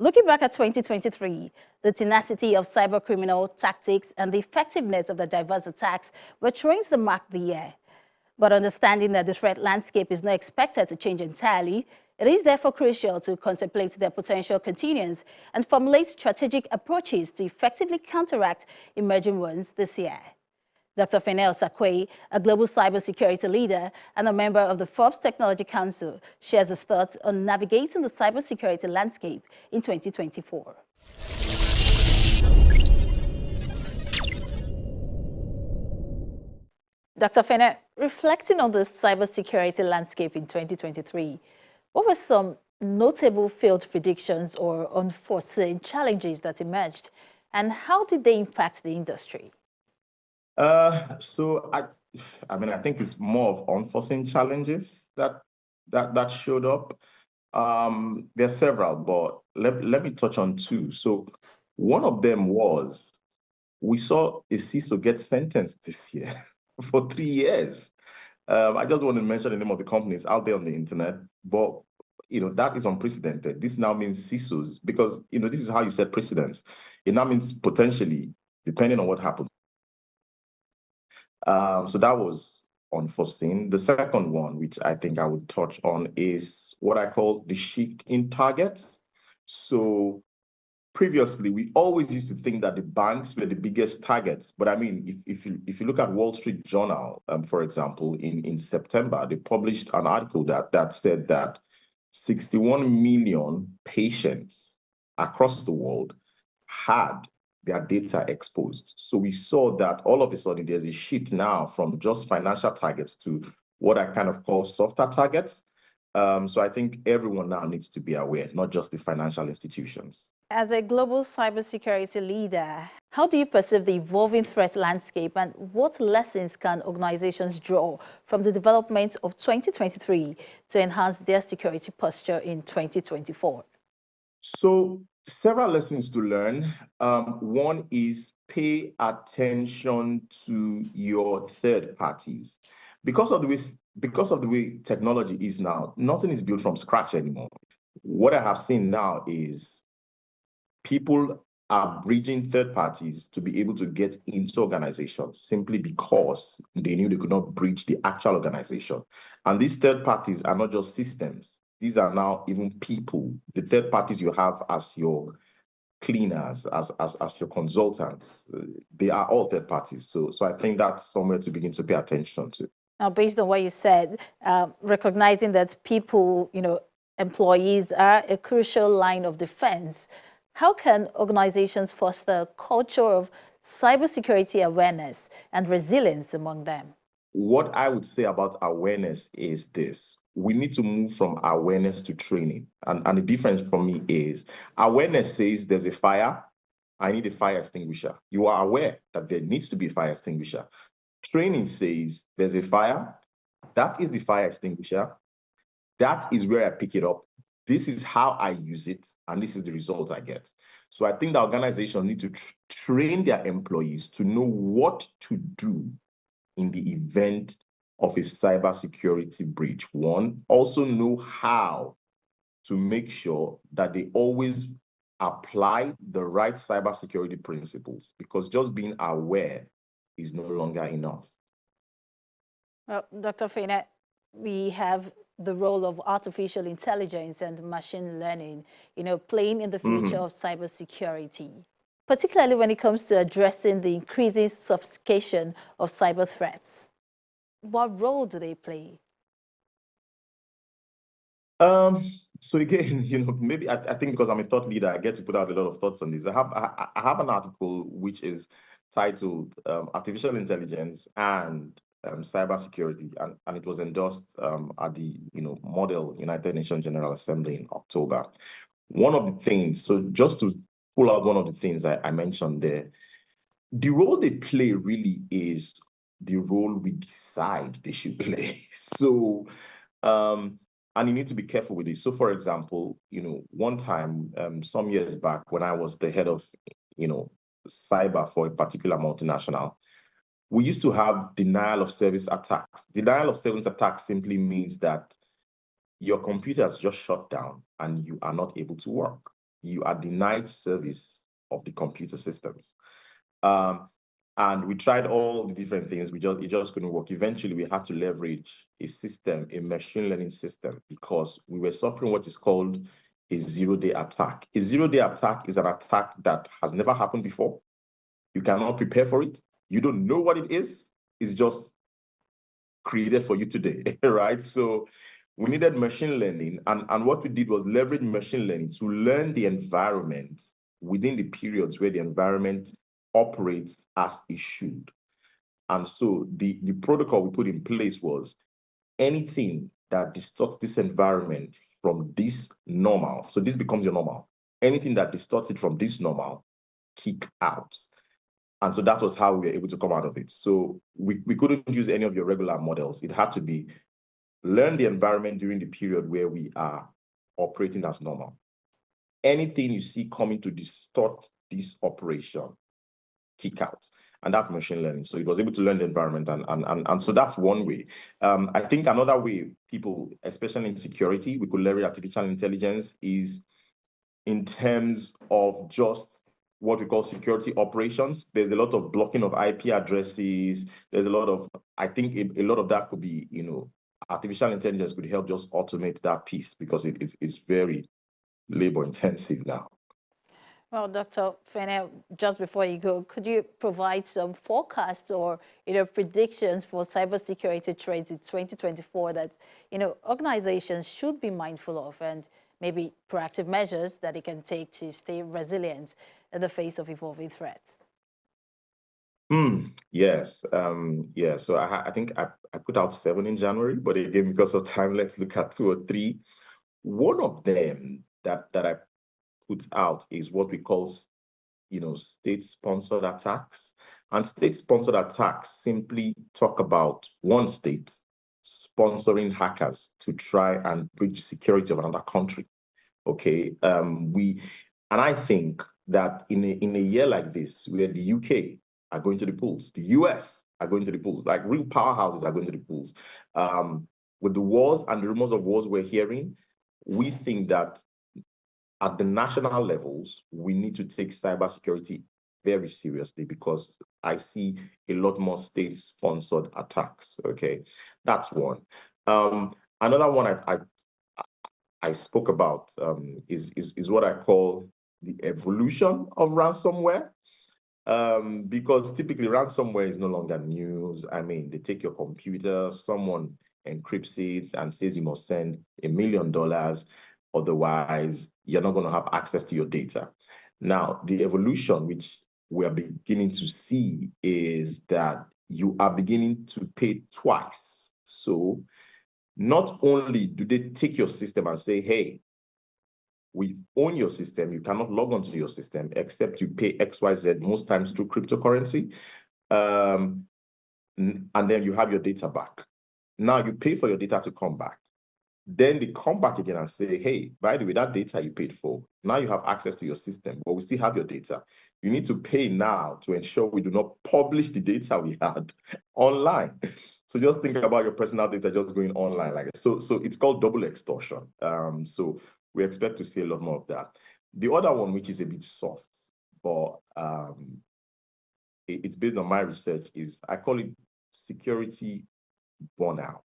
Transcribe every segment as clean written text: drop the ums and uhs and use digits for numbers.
Looking back at 2023, the tenacity of cybercriminal tactics and the effectiveness of the diverse attacks were trends that marked the year. But understanding that the threat landscape is not expected to change entirely, it is therefore crucial to contemplate their potential continuance and formulate strategic approaches to effectively counteract emerging ones this year. Dr. Fenel Sakwe, a global cybersecurity leader and a member of the Forbes Technology Council, shares his thoughts on navigating the cybersecurity landscape in 2024. Dr. Fenel, reflecting on the cybersecurity landscape in 2023, what were some notable failed predictions or unforeseen challenges that emerged, and how did they impact the industry? I think it's more of unforeseen challenges that showed up. There are several, but let me touch on two. So one of them was we saw a CISO get sentenced this year for 3 years. I just want to mention the name of the companies out there on the internet, but that is unprecedented. This now means CISOs, because this is how you set precedents. It now means potentially, depending on what happens. So that was unforeseen. The second one, which I think I would touch on, is what I call the shift in targets. So previously, we always used to think that the banks were the biggest targets. But I mean, if you look at Wall Street Journal, for example, in September, they published an article that said that 61 million patients across the world had their data exposed. So we saw that all of a sudden there's a shift now from just financial targets to what I kind of call softer targets. So I think everyone now needs to be aware, not just the financial institutions. As a global cybersecurity leader, how do you perceive the evolving threat landscape, and what lessons can organizations draw from the development of 2023 to enhance their security posture in 2024? So several lessons to learn. One is pay attention to your third parties. Because of the way technology is now, nothing is built from scratch anymore. What I have seen now is people are bridging third parties to be able to get into organizations simply because they knew they could not bridge the actual organization. And these third parties are not just systems. These are now even people. The third parties you have as your cleaners, as your consultants, they are all third parties. So I think that's somewhere to begin to pay attention to. Now, based on what you said, recognizing that people, employees are a crucial line of defense, how can organizations foster a culture of cybersecurity awareness and resilience among them? What I would say about awareness is this. We need to move from awareness to training. And the difference for me is awareness says there's a fire, I need a fire extinguisher. You are aware that there needs to be a fire extinguisher. Training says there's a fire, that is the fire extinguisher, that is where I pick it up, this is how I use it, and this is the result I get. So I think the organization need to train their employees to know what to do in the event of a cybersecurity breach. One, also know how to make sure that they always apply the right cybersecurity principles, because just being aware is no longer enough. Well, Dr. Fenel, we have the role of artificial intelligence and machine learning, playing in the future of cybersecurity, particularly when it comes to addressing the increasing sophistication of cyber threats. What role do they play? So again, maybe I think because I'm a thought leader, I get to put out a lot of thoughts on this. I have an article which is titled Artificial Intelligence and Cybersecurity, and it was endorsed at the Model United Nations General Assembly in October. One of the things, so just to pull out one of the things I mentioned there, the role they play really is the role we decide they should play. So, and you need to be careful with this. So, for example, one time, some years back, when I was the head of, cyber for a particular multinational, we used to have denial of service attacks. Denial of service attacks simply means that your computer has just shut down and you are not able to work. you are denied service of the computer systems. And we tried all the different things. It just couldn't work. Eventually, we had to leverage a system, a machine learning system, because we were suffering what is called a zero-day attack. A zero-day attack is an attack that has never happened before. You cannot prepare for it. You don't know what it is. It's just created for you today, right? So we needed machine learning. And what we did was leverage machine learning to learn the environment within the periods where the environment operates as it should. And so the protocol we put in place was anything that distorts this environment from this normal, so this becomes your normal, anything that distorts it from this normal, kick out. And so that was how we were able to come out of it. So we couldn't use any of your regular models. It had to be learn the environment during the period where we are operating as normal. Anything you see coming to distort this operation, kick out. And that's machine learning. So it was able to learn the environment. And so that's one way. I think another way people, especially in security, we could leverage artificial intelligence is in terms of just what we call security operations. There's a lot of blocking of IP addresses. There's a lot of, I think a lot of that could be, artificial intelligence could help just automate that piece because it's very labor intensive now. Well, Dr. Fene, just before you go, could you provide some forecasts or predictions for cybersecurity trends in 2024 that organizations should be mindful of, and maybe proactive measures that they can take to stay resilient in the face of evolving threats? Yes. Yeah. So I think I put out 7 in January, but again, because of time, let's look at 2 or 3. One of them that I put out is what we call, state-sponsored attacks. And state-sponsored attacks simply talk about one state sponsoring hackers to try and breach security of another country. Okay. I think that in a year like this, where the UK are going to the polls, the US are going to the polls, like real powerhouses are going to the polls. With the wars and the rumors of wars we're hearing, we think that at the national levels, we need to take cybersecurity very seriously because I see a lot more state-sponsored attacks. Okay, that's one. Another one I spoke about is what I call the evolution of ransomware. Because typically ransomware is no longer news. I mean, they take your computer, someone encrypts it and says you must send $1 million, otherwise you're not going to have access to your data. Now, the evolution which we are beginning to see is that you are beginning to pay twice. So not only do they take your system and say, hey, we own your system, you cannot log onto your system except you pay XYZ, most times through cryptocurrency, and then you have your data back. Now you pay for your data to come back. Then they come back again and say, hey, by the way, that data you paid for, now you have access to your system, but we still have your data. You need to pay now to ensure we do not publish the data we had online. So just think about your personal data just going online like that. So it's called double extortion. So we expect to see a lot more of that. The other one, which is a bit soft, but it's based on my research, is I call it security burnout.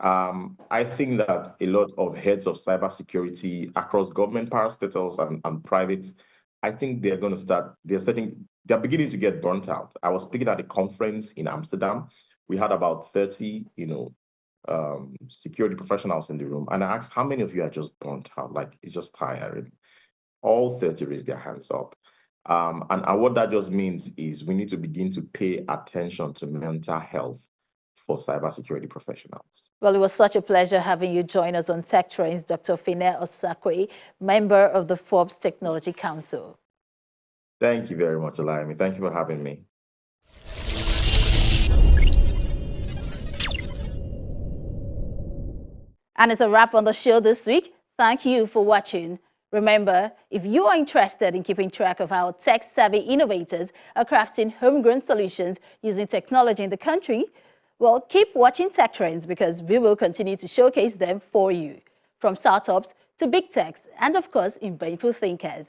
I think that a lot of heads of cybersecurity across government parastatals and private, I think they're going to start, they're beginning to get burnt out. I was speaking at a conference in Amsterdam. We had about 30, security professionals in the room. And I asked, how many of you are just burnt out? Like, it's just tiring. All 30 raised their hands up. And what that just means is we need to begin to pay attention to mental health for cybersecurity professionals. Well, it was such a pleasure having you join us on Tech Trends, Dr. Fene Osakwe, member of the Forbes Technology Council. Thank you very much, Olayemi. Thank you for having me. And it's a wrap on the show this week. Thank you for watching. Remember, if you are interested in keeping track of how tech-savvy innovators are crafting homegrown solutions using technology in the country, well, keep watching Tech Trends because we will continue to showcase them for you. From startups to big techs, and of course, inventful thinkers.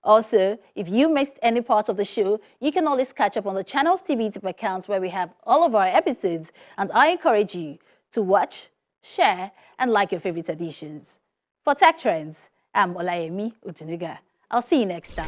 Also, if you missed any part of the show, you can always catch up on the channel's TV tip accounts where we have all of our episodes, and I encourage you to watch, share, and like your favorite editions. For Tech Trends, I'm Olayemi Utunuga. I'll see you next time.